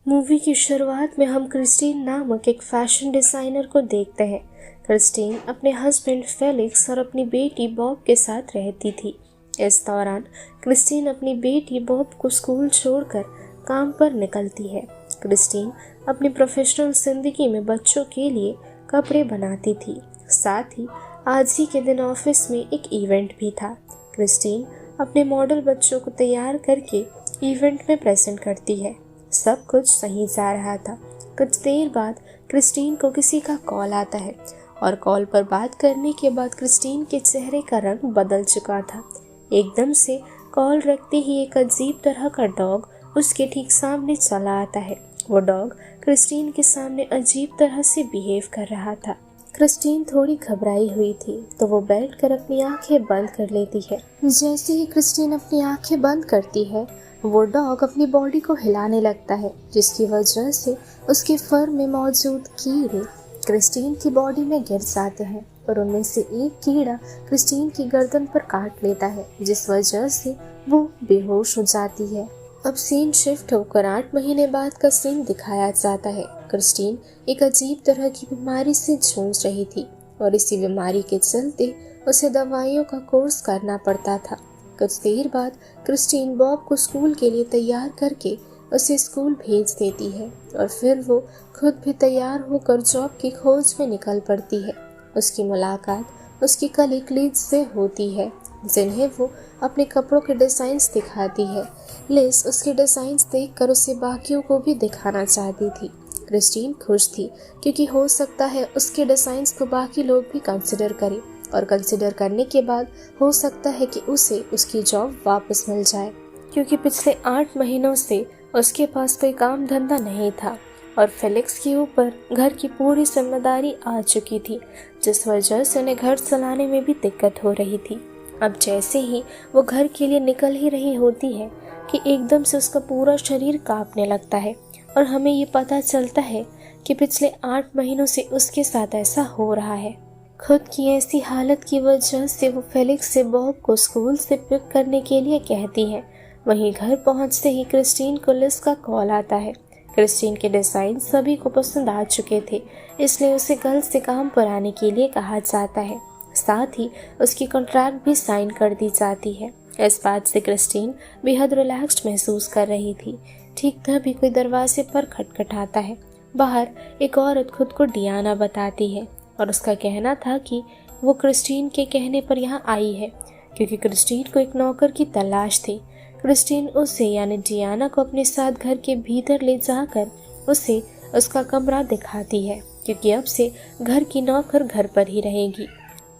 Movie की शुरुआत में हम क्रिस्टीन नामक एक फैशन डिजाइनर को देखते हैं। क्रिस्टीन अपने हस्बैंड फेलिक्स और अपनी बेटी बॉब के साथ रहती थी। इस दौरान क्रिस्टीन अपनी बेटी बॉब को स्कूल छोड़कर काम पर निकलती है। क्रिस्टीन अपनी प्रोफेशनल जिंदगी में बच्चों के लिए कपड़े बनाती थी। साथ ही आज ही के दिन ऑफिस में एक इवेंट भी था। क्रिस्टीन अपने मॉडल बच्चों को तैयार करके इवेंट में प्रेजेंट करती है। सब कुछ सही जा रहा था। कुछ देर बाद क्रिस्टीन को किसी का कॉल आता है और कॉल पर बात करने के बाद क्रिस्टीन के चेहरे का रंग बदल चुका था। एकदम से कॉल रखते ही एक अजीब तरह का डॉग उसके ठीक सामने चला आता है। वो डॉग क्रिस्टीन के सामने अजीब तरह से बिहेव कर रहा था। क्रिस्टीन थोड़ी घबराई हुई थी तो वो बैठकर अपनी आंखें बंद कर लेती है। जैसे ही क्रिस्टीन अपनी आंखें बंद करती है वो डॉग अपनी बॉडी को हिलाने लगता है, जिसकी वजह से उसके फर में मौजूद कीड़े क्रिस्टीन की बॉडी में गिर जाते हैं और उनमें से एक कीड़ा क्रिस्टीन की गर्दन पर काट लेता है, जिस वजह से वो बेहोश हो जाती है। अब सीन शिफ्ट होकर 8 महीने बाद का सीन दिखाया जाता है। क्रिस्टीन एक अजीब तरह की बीमारी से जूझ रही थी और इसी बीमारी के चलते उसे दवाइयों का कोर्स करना पड़ता था। कुछ देर बाद क्रिस्टीन बॉब को स्कूल के लिए तैयार करके उसे स्कूल भेज देती है और फिर वो खुद भी तैयार होकर जॉब की खोज में निकल पड़ती है। उसकी मुलाकात उसकी कलीग लिज से होती है, जिन्हें वो अपने कपड़ों के डिजाइन्स दिखाती है। लिज उसके डिजाइन्स देखकर उसे बाकियों को भी दिखाना चाहती थी। क्रिस्टीन खुश थी क्योंकि हो सकता है उसके डिजाइन्स को बाकी लोग भी कंसिडर करें और कंसिडर करने के बाद हो सकता है कि उसे उसकी जॉब वापस मिल जाए, क्योंकि पिछले 8 महीनों से उसके पास कोई काम धंधा नहीं था और फेलिक्स के ऊपर घर की पूरी जिम्मेदारी आ चुकी थी, जिस वजह से उन्हें घर चलाने में भी दिक्कत हो रही थी। अब जैसे ही वो घर के लिए निकल ही रही होती है कि एकदम से उसका पूरा शरीर कांपने लगता है और हमें ये पता चलता है कि पिछले 8 महीनों से उसके साथ ऐसा हो रहा है। खुद की ऐसी हालत की वजह से वो फेलिक्स से बॉब को स्कूल से पिक करने के लिए कहती है। वहीं घर पहुंचते ही क्रिस्टीन को लिज का कॉल आता है। क्रिस्टीन के डिज़ाइन सभी को पसंद आ चुके थे, इसलिए उसे कल से काम पर आने के लिए कहा जाता है। साथ ही उसकी कॉन्ट्रैक्ट भी साइन कर दी जाती है। इस बात से क्रिस्टीन बेहद रिलैक्स्ड महसूस कर रही थी। ठीक तभी कोई दरवाजे पर खटखटाता है। बाहर एक औरत खुद को डियाना बताती है और उसका कहना था कि वो क्रिस्टीन के कहने पर यहाँ आई है क्योंकि क्रिस्टीन को एक नौकर की तलाश थी। क्रिस्टीन उसे यानी डियाना को अपने साथ घर के भीतर ले जाकर उसे उसका कमरा दिखाती है, क्योंकि अब से घर की नौकर घर पर ही रहेगी।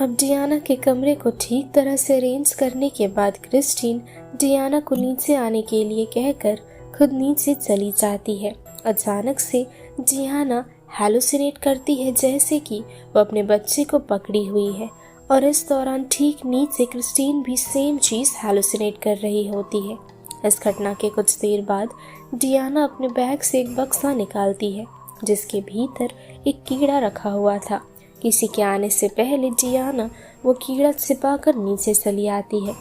अब डियाना के कमरे को ठीक तरह से अरेंज करने के बाद क्रिस्टीन डियाना को नीचे आने के लिए कहकर खुद नीचे चली जाती है। अचानक से डियाना हैलुसिनेट करती है जैसे कि वो अपने बच्चे को पकड़ी हुई है और इस दौरान ठीक नीचे क्रिस्टीन भी सेम चीज़ हैलुसिनेट कर रही होती है। इस घटना के कुछ देर बाद डियाना अपने बैग से एक बक्सा निकालती है जिसके भीतर एक कीड़ा रखा हुआ था। किसी के आने से पहले डियाना वो कीड़ा छिपाकर नीचे चली आती है।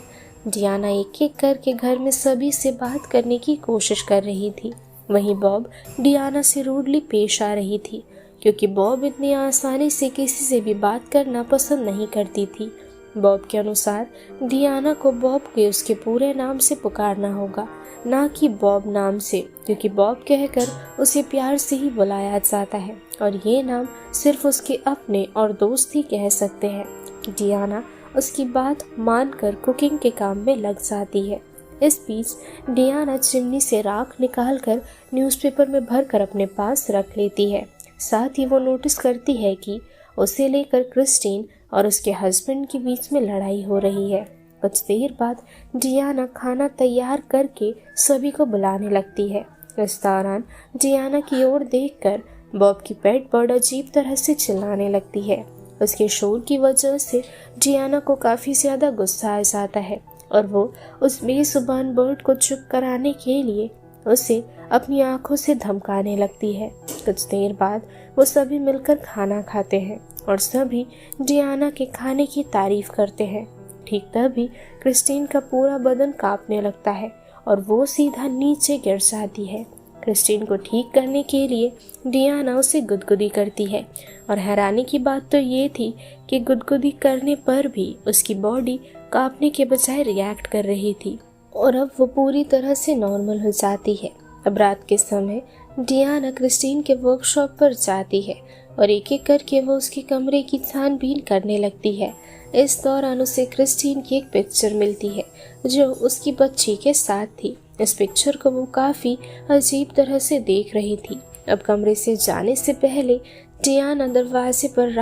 डियाना एक एक करके घर में सभी से बात करने की कोशिश कर रही थी। वहीं बॉब डियाना से रूडली पेश आ रही थी, क्योंकि बॉब इतनी आसानी से किसी से भी बात करना पसंद नहीं करती थी। बॉब के अनुसार डियाना को बॉब के उसके पूरे नाम से पुकारना होगा, ना कि बॉब नाम से, क्योंकि बॉब कहकर उसे प्यार से ही बुलाया जाता है और ये नाम सिर्फ उसके अपने और दोस्त ही कह सकते हैं। डियाना उसकी बात मानकर कुकिंग के काम में लग जाती है। इस बीच डियाना चिमनी से राख निकालकर न्यूज़पेपर में भरकर अपने पास रख लेती है। साथ ही वो नोटिस करती है कि उसे लेकर क्रिस्टीन और उसके हस्बैंड के बीच में लड़ाई हो रही है। कुछ देर बाद डियाना खाना तैयार करके सभी को बुलाने लगती है। इस दौरान डियाना की ओर देखकर बॉब की पेट बर्ड अजीब तरह से चिल्लाने लगती है। उसके शोर की वजह से डियाना को काफ़ी ज़्यादा गुस्सा आ जाता है और वो उस बेजुबान बर्ड को चुप कराने के लिए उसे अपनी आंखों से धमकाने लगती है। कुछ देर बाद वो सभी मिलकर खाना खाते हैं और सभी डियाना के खाने की तारीफ करते हैं। ठीक तभी क्रिस्टीन का पूरा बदन कांपने लगता है और वो सीधा नीचे गिर जाती है। क्रिस्टीन को ठीक करने के लिए डियाना उसे गुदगुदी करती है और हैरानी की बात तो ये थी कि गुदगुदी करने पर भी उसकी बॉडी कांपने के बजाय रिएक्ट कर रही थी और अब वो पूरी तरह से नॉर्मल हो जाती है। अब रात के समय डियाना क्रिस्टीन के वर्कशॉप पर जाती है और एक एक करके वो उसके कमरे की छानबीन करने लगती है। इस दौरान उसे क्रिस्टीन की एक पिक्चर मिलती है जो उसकी बच्ची के साथ थी। इस पिक्चर को वो काफ़ी अजीब तरह से देख रही थी। अब कमरे से जाने से पहले डियाना दरवाजे पर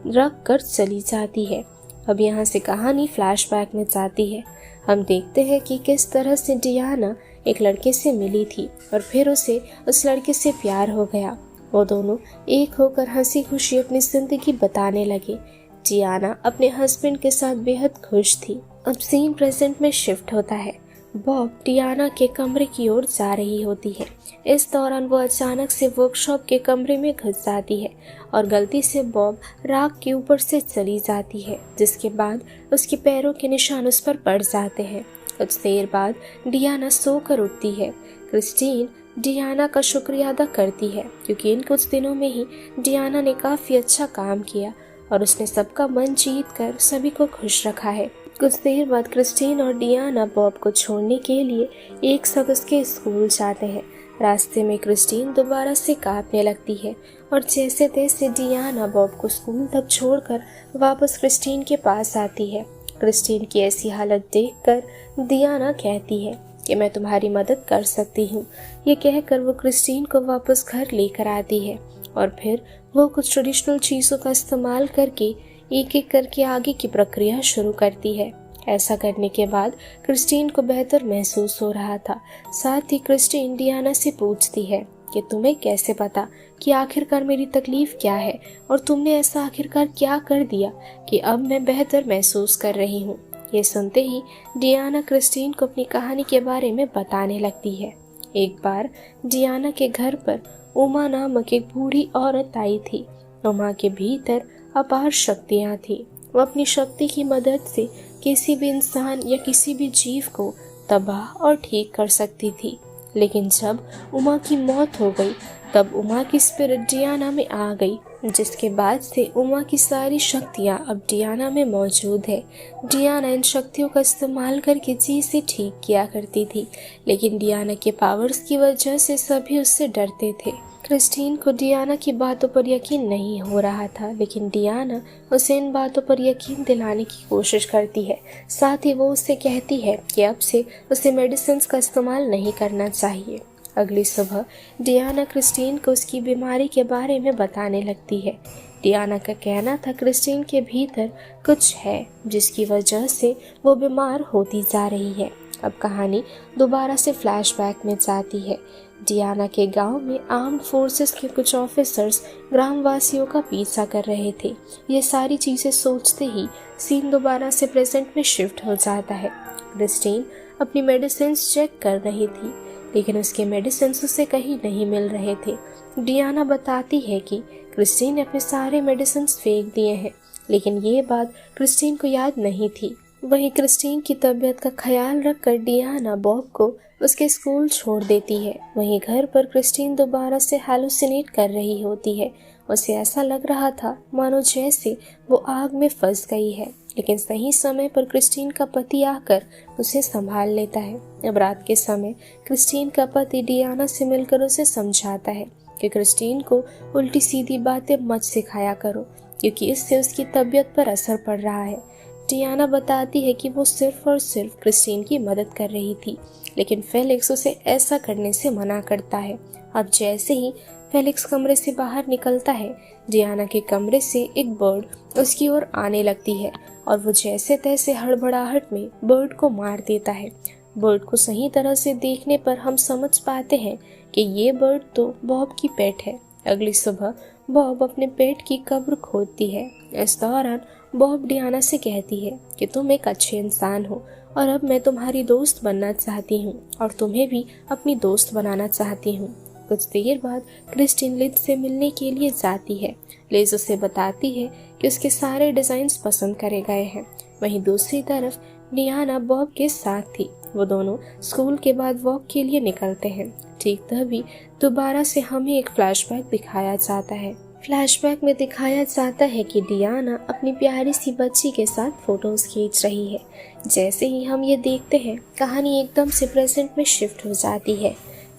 रख कर चली जाती है। अब यहाँ से कहानी फ्लैशबैक में जाती है। हम देखते हैं कि किस तरह से डियाना एक लड़के से मिली थी और फिर उसे उस लड़के से प्यार हो गया। वो दोनों एक होकर हंसी खुशी अपनी जिंदगी बताने लगे। डियाना अपने हस्बैंड के साथ बेहद खुश थी। अब सीन प्रेजेंट में शिफ्ट होता है। बॉब डियाना के कमरे की ओर जा रही होती है। इस दौरान वो अचानक से वर्कशॉप के कमरे में घुस जाती है और गलती से बॉब राख के ऊपर से चली जाती है, जिसके बाद उसके पैरों के निशान उस पर पड़ जाते हैं। कुछ देर बाद डियाना सोकर उठती है। क्रिस्टीन डियाना का शुक्रिया अदा करती है क्योंकि इन कुछ दिनों में ही डियाना ने काफ़ी अच्छा काम किया और उसने सबका मन जीत कर सभी को खुश रखा है। कुछ देर बाद क्रिस्टीन और डियाना बॉब को छोड़ने के लिए एक साथ उसके स्कूल जाते हैं। रास्ते में क्रिस्टीन दोबारा से कांपने लगती है और जैसे तैसे डियाना बॉब को स्कूल तक छोड़कर वापस क्रिस्टीन के पास आती है। क्रिस्टीन की ऐसी हालत देखकर डियाना कहती है कि मैं तुम्हारी मदद कर सकती हूँ। ये कहकर वो क्रिस्टीन को वापस घर लेकर आती है और फिर वो कुछ ट्रेडिशनल चीज़ों का इस्तेमाल करके एक एक करके आगे की प्रक्रिया शुरू करती है। ऐसा करने के बाद क्रिस्टीन को बेहतर महसूस हो रहा था। साथ ही क्रिस्टीन डियाना से पूछती है कि तुम्हें कैसे पता कि आखिरकार मेरी तकलीफ क्या है और तुमने ऐसा आखिरकार क्या कर दिया कि अब मैं बेहतर महसूस कर रही हूँ। ये सुनते ही डियाना क्रिस्टीन को अपनी कहानी के बारे में बताने लगती है। एक बार डियाना के घर पर उमा नामक एक बूढ़ी औरत आई थी। उमा के भीतर अपार शक्तियाँ थी। वो अपनी शक्ति की मदद से किसी भी इंसान या किसी भी जीव को तबाह और ठीक कर सकती थी। लेकिन जब उमा की मौत हो गई तब उमा की स्पिरिट डियाना में आ गई, जिसके बाद से उमा की सारी शक्तियाँ अब डियाना में मौजूद है। डियाना इन शक्तियों का इस्तेमाल करके जी से ठीक किया करती थी, लेकिन डियाना के पावर्स की वजह से सभी उससे डरते थे। क्रिस्टीन को डियाना की बातों पर यकीन नहीं हो रहा था, लेकिन डियाना उसे इन बातों पर यकीन दिलाने की कोशिश करती है। साथ ही वो उससे कहती है कि अब से उसे मेडिसिन का इस्तेमाल नहीं करना चाहिए। अगली सुबह डियाना क्रिस्टीन को उसकी बीमारी के बारे में बताने लगती है। डियाना का कहना था क्रिस्टीन के भीतर कुछ है जिसकी वजह से वो बीमार होती जा रही है। अब कहानी दोबारा से फ्लैशबैक में जाती है। डियाना के गांव में आर्म्ड फोर्सेस के कुछ ऑफिसर्स ग्रामवासियों का पीछा कर रहे थे। ये सारी चीज़ें सोचते ही सीन दोबारा से प्रेजेंट में शिफ्ट हो जाता है। क्रिस्टीन अपनी मेडिसिन चेक कर रही थी, लेकिन उसके मेडिसिन उसे कहीं नहीं मिल रहे थे। डियाना बताती है कि क्रिस्टीन ने अपने सारे मेडिसिन फेंक दिए हैं, लेकिन ये बात क्रिस्टीन को याद नहीं थी। वहीं क्रिस्टीन की तबीयत का ख्याल रखकर डियाना बॉब को उसके स्कूल छोड़ देती है। वहीं घर पर क्रिस्टीन दोबारा से हैलुसिनेट कर रही होती है। उसे ऐसा लग रहा था मानो जैसे वो आग में फंस गई है, लेकिन सही समय पर क्रिस्टीन का पति आकर उसे संभाल लेता है। अब रात के समय क्रिस्टीन का पति डियाना से मिलकर उसे समझाता है कि क्रिस्टीन को उल्टी सीधी बातें मत सिखाया करो, क्योंकि इससे उसकी तबीयत पर असर पड़ रहा है। डियाना बताती है कि वो सिर्फ और सिर्फ क्रिस्टीन की मदद कर रही थी, लेकिन फेलिक्स उसे ऐसा करने से मना करता है। अब जैसे ही फेलिक्स कमरे से बाहर निकलता है, डियाना के कमरे से एक बर्ड उसकी ओर आने लगती है और वो जैसे तैसे हड़बड़ाहट में बर्ड को मार देता है। बर्ड को सही तरह से देखने पर हम समझ पाते हैं कि ये बर्ड तो बॉब की पेट है। अगली सुबह बॉब अपने पेट की कब्र खोदती है। इस दौरान बॉब डियाना से कहती है कि तुम एक अच्छे इंसान हो और अब मैं तुम्हारी दोस्त बनना चाहती हूँ और तुम्हें भी अपनी दोस्त बनाना चाहती हूँ। कुछ देर बाद क्रिस्टीन लिज से मिलने के लिए जाती है। लिज उसे बताती है कि उसके सारे डिजाइन्स पसंद करे गए हैं। वहीं दूसरी तरफ डियाना बॉब के साथ थी। वो दोनों स्कूल के बाद वॉक के लिए निकलते हैं। ठीक तभी दोबारा से हमें एक फ्लैशबैक दिखाया जाता है। फ्लैशबैक में दिखाया जाता है कि डियाना अपनी प्यारी सी बच्ची के साथ फोटोज खींच रही है। जैसे ही हम ये देखते हैं, कहानी एकदम से प्रेजेंट में शिफ्ट हो जाती है।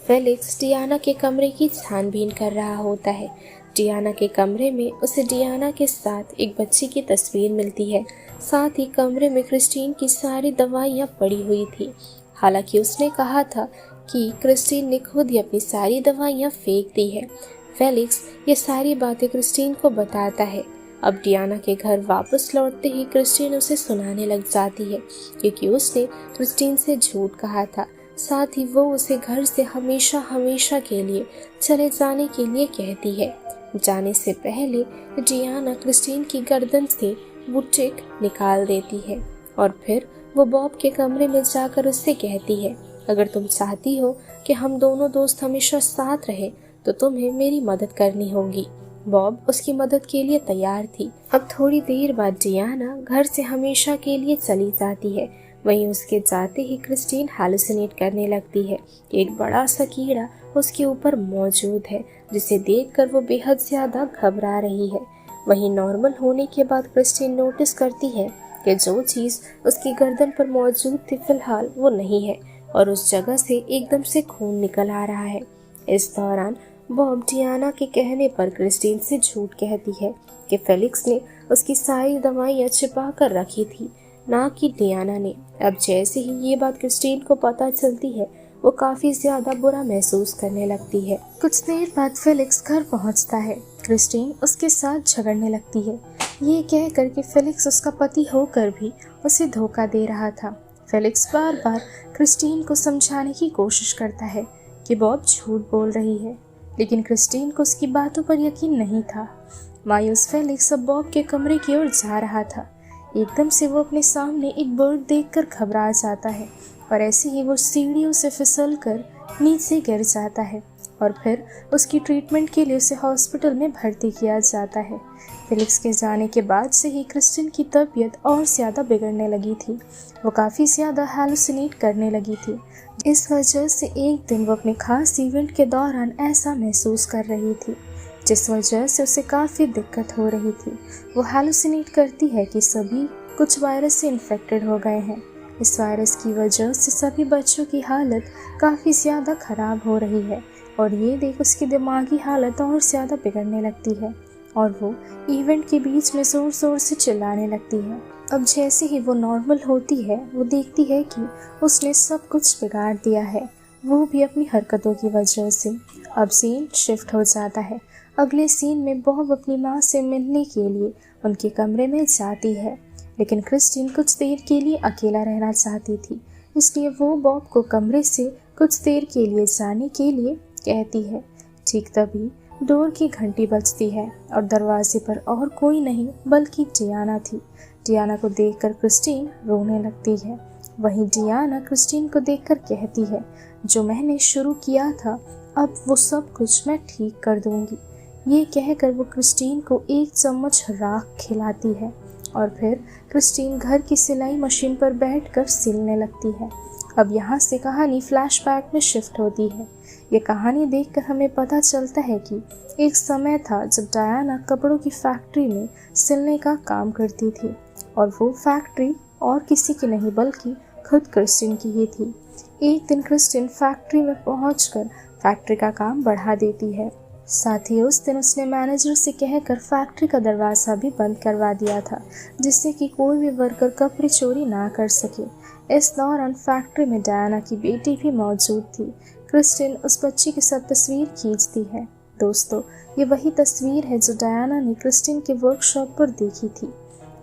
फेलिक्स डियाना के कमरे की छानबीन कर रहा होता है। डियाना के कमरे में उसे डियाना के साथ एक बच्ची की तस्वीर मिलती है। साथ ही कमरे में क्रिस्टीन की सारी दवाइयाँ पड़ी हुई थी। हालांकि उसने कहा था कि क्रिस्टीन ने खुद ही अपनी सारी दवाइयाँ फेंक दी है। फेलिक्स ये सारी बातें क्रिस्टीन को बताता है। अब डियाना के घर वापस लौटते ही क्रिस्टीन उसे सुनाने लग जाती है, क्योंकि उसने क्रिस्टीन से झूठ कहा था। साथ ही वो उसे घर से हमेशा हमेशा के लिए चले जाने के लिए कहती है। जाने से पहले डियाना क्रिस्टीन की गर्दन से वो टिक निकाल देती है और फिर वो बॉब के कमरे में जाकर उससे कहती है, अगर तुम चाहती हो कि हम दोनों दोस्त हमेशा साथ रहें तो तुम्हें मेरी मदद करनी होगी। बॉब उसकी मदद के लिए तैयार थी। अब थोड़ी देर बाद डियाना घर से हमेशा के लिए चली जाती है। वहीं उसके जाते ही क्रिस्टीन हैलुसिनेट करने लगती है। एक बड़ा सा कीड़ा उसके ऊपर मौजूद है, जिसे देखकर वो बेहद ज्यादा घबरा रही है। वहीं नॉर्मल होने के बाद क्रिस्टीन नोटिस करती है कि जो चीज उसकी गर्दन पर मौजूद थी फिलहाल वो नहीं है और उस जगह से एकदम से खून निकल आ रहा है। इस दौरान बॉब डियाना के कहने पर क्रिस्टीन से झूठ कहती है कि फेलिक्स ने उसकी सारी दवाइयाँ छिपा कर रखी थी, ना कि डियाना ने। अब जैसे ही ये बात क्रिस्टीन को पता चलती है, वो काफी ज्यादा बुरा महसूस करने लगती है। कुछ देर बाद फेलिक्स घर पहुंचता है। क्रिस्टीन उसके साथ झगड़ने लगती है, ये कहकर कि फेलिक्स उसका पति होकर भी उसे धोखा दे रहा था। फेलिक्स बार बार क्रिस्टीन को समझाने की कोशिश करता है कि बॉब झूठ बोल रही है, लेकिन क्रिस्टीन को उसकी बातों पर यकीन नहीं था। मायूस फेलिक्स अब बॉब के कमरे की ओर जा रहा था। एकदम से वो अपने सामने एक बर्ड देखकर घबरा जाता है और ऐसे ही वो सीढ़ियों से फिसलकर नीचे गिर जाता है और फिर उसकी ट्रीटमेंट के लिए उसे हॉस्पिटल में भर्ती किया जाता है। फेलिक्स के जाने के बाद से ही क्रिस्टीन की तबीयत और ज़्यादा बिगड़ने लगी थी। वो काफ़ी ज़्यादा हैलुसिनेट करने लगी थी। इस वजह से एक दिन वो अपने खास इवेंट के दौरान ऐसा महसूस कर रही थी, जिस वजह से उसे काफ़ी दिक्कत हो रही थी। वो हैलुसिनेट करती है कि सभी कुछ वायरस से इन्फेक्टेड हो गए हैं। इस वायरस की वजह से सभी बच्चों की हालत काफ़ी ज़्यादा ख़राब हो रही है और ये देख उसकी दिमागी हालत और ज़्यादा बिगड़ने लगती है और वो इवेंट के बीच में ज़ोर ज़ोर से चिल्लाने लगती है। अब जैसे ही वो नॉर्मल होती है, वो देखती है कि उसने सब कुछ बिगाड़ दिया है, वो भी अपनी हरकतों की वजह से। अब सीन शिफ्ट हो जाता है। अगले सीन में बॉब अपनी माँ से मिलने के लिए उनके कमरे में जाती है, लेकिन क्रिस्टीन कुछ देर के लिए अकेला रहना चाहती थी, इसलिए वो बॉब को कमरे से कुछ देर के लिए जाने के लिए कहती है। ठीक तभी डोर की घंटी बजती है और दरवाजे पर और कोई नहीं बल्कि डियाना थी। डियाना को देखकर क्रिस्टीन रोने लगती है। वहीं डियाना क्रिस्टीन को देखकर कहती है, जो मैंने शुरू किया था अब वो सब कुछ मैं ठीक कर दूंगी। ये कहकर वो क्रिस्टीन को एक चम्मच राख खिलाती है और फिर क्रिस्टीन घर की सिलाई मशीन पर बैठकर सिलने लगती है। अब यहाँ से कहानी फ्लैशबैक में शिफ्ट होती है। ये कहानी देखकर हमें पता चलता है कि एक समय था जब डायना कपड़ों की फैक्ट्री में सिलने का काम करती थी और वो फैक्ट्री और किसी की नहीं बल्कि खुद क्रिस्टीन की ही थी। एक दिन क्रिस्टीन फैक्ट्री में पहुंचकर फैक्ट्री का काम बढ़ा देती है। साथ ही उस दिन उसने मैनेजर से कहकर फैक्ट्री का दरवाज़ा भी बंद करवा दिया था, जिससे कि कोई भी वर्कर कपड़े चोरी ना कर सके। इस दौरान फैक्ट्री में डायना की बेटी भी मौजूद थी। क्रिस्टीन उस बच्ची के साथ तस्वीर खींचती है। दोस्तों, ये वही तस्वीर है जो डायना ने क्रिस्टीन के वर्कशॉप पर देखी थी।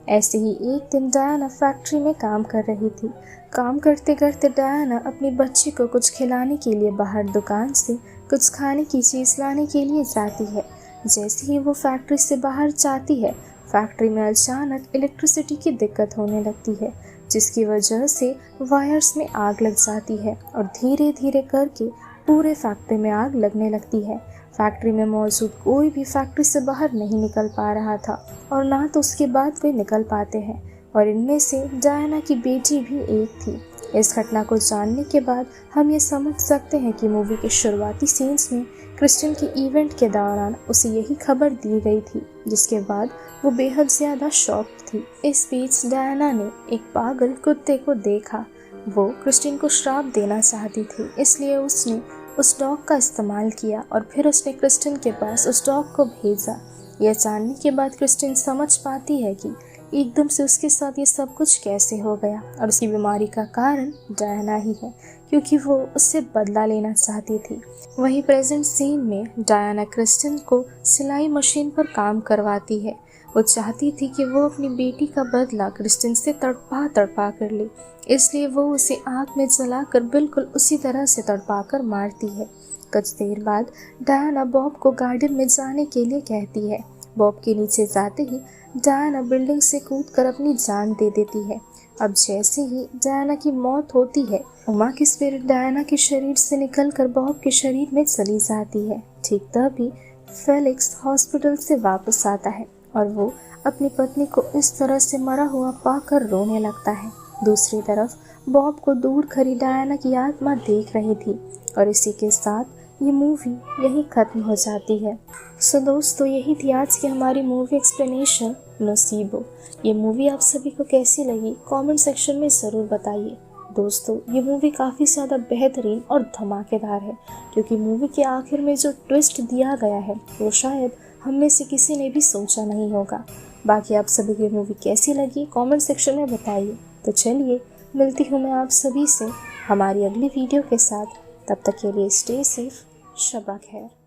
ऐसे ही एक दिन डायना फैक्ट्री में काम कर रही थी। काम करते करते डायना अपनी बच्ची को कुछ खिलाने के लिए बाहर दुकान से कुछ खाने की चीज़ लाने के लिए जाती है। जैसे ही वो फैक्ट्री से बाहर जाती है, फैक्ट्री में अचानक इलेक्ट्रिसिटी की दिक्कत होने लगती है, जिसकी वजह से वायर्स में आग लग जाती है और धीरे धीरे करके पूरे फैक्ट्री में आग लगने लगती है। फैक्ट्री में मौजूद कोई भी फैक्ट्री से बाहर नहीं निकल पा रहा था और ना तो उसके बाद वे निकल पाते हैं, और इनमें से डायना की बेटी भी एक थी। इस घटना को जानने के बाद हम ये समझ सकते हैं कि मूवी के शुरुआती सीन्स में क्रिस्टिन के इवेंट के दौरान उसे यही खबर दी गई थी, जिसके बाद वो बेहद ज़्यादा शॉक्ड थी। इस बीच डायना ने एक पागल कुत्ते को देखा। वो क्रिस्टिन को श्राप देना चाहती थी, इसलिए उसने उस डॉग का इस्तेमाल किया और फिर उसने क्रिस्टिन के पास उस डॉग को भेजा। यह जानने के बाद क्रिस्टिन समझ पाती है कि एकदम से उसके साथ ये सब कुछ कैसे हो गया और उसकी बीमारी का कारण डायना ही है, क्योंकि वो उससे बदला लेना चाहती थी। वहीं प्रेजेंट सीन में डायना क्रिस्टिन को सिलाई मशीन पर काम करवाती है। वो चाहती थी कि वो अपनी बेटी का बदला क्रिस्टिन से तड़पा कर ले, इसलिए वो उसे आग में जलाकर बिल्कुल उसी तरह से तड़पा कर मारती है। कुछ देर बाद डायना बॉब को गार्डन में जाने के लिए कहती है। बॉब के नीचे जाते ही डायना बिल्डिंग से कूदकर अपनी जान दे देती है। अब जैसे ही डायना की मौत होती है, उमा की स्पिरिट डायना के शरीर से निकलकर बॉब के शरीर में चली जाती है। ठीक तभी फेलिक्स हॉस्पिटल से वापस आता है और वो अपनी पत्नी को इस तरह से मरा हुआ पाकर रोने लगता है। दूसरी तरफ बॉब को दूर खड़ी डायना की आत्मा देख रही थी और इसी के साथ ये मूवी यही खत्म हो जाती है। सो दोस्तों, यही थी आज की हमारी मूवी एक्सप्लेनेशन नसीबो। ये मूवी आप सभी को कैसी लगी कमेंट सेक्शन में ज़रूर बताइए। दोस्तों, ये मूवी काफ़ी ज़्यादा बेहतरीन और धमाकेदार है, क्योंकि मूवी के आखिर में जो ट्विस्ट दिया गया है वो शायद हम में से किसी ने भी सोचा नहीं होगा। बाकी आप सभी को मूवी कैसी लगी कमेंट सेक्शन में बताइए। तो चलिए, मिलती हूँ मैं आप सभी से हमारी अगली वीडियो के साथ। तब तक के लिए स्टे सेफ, शब्बा खैर।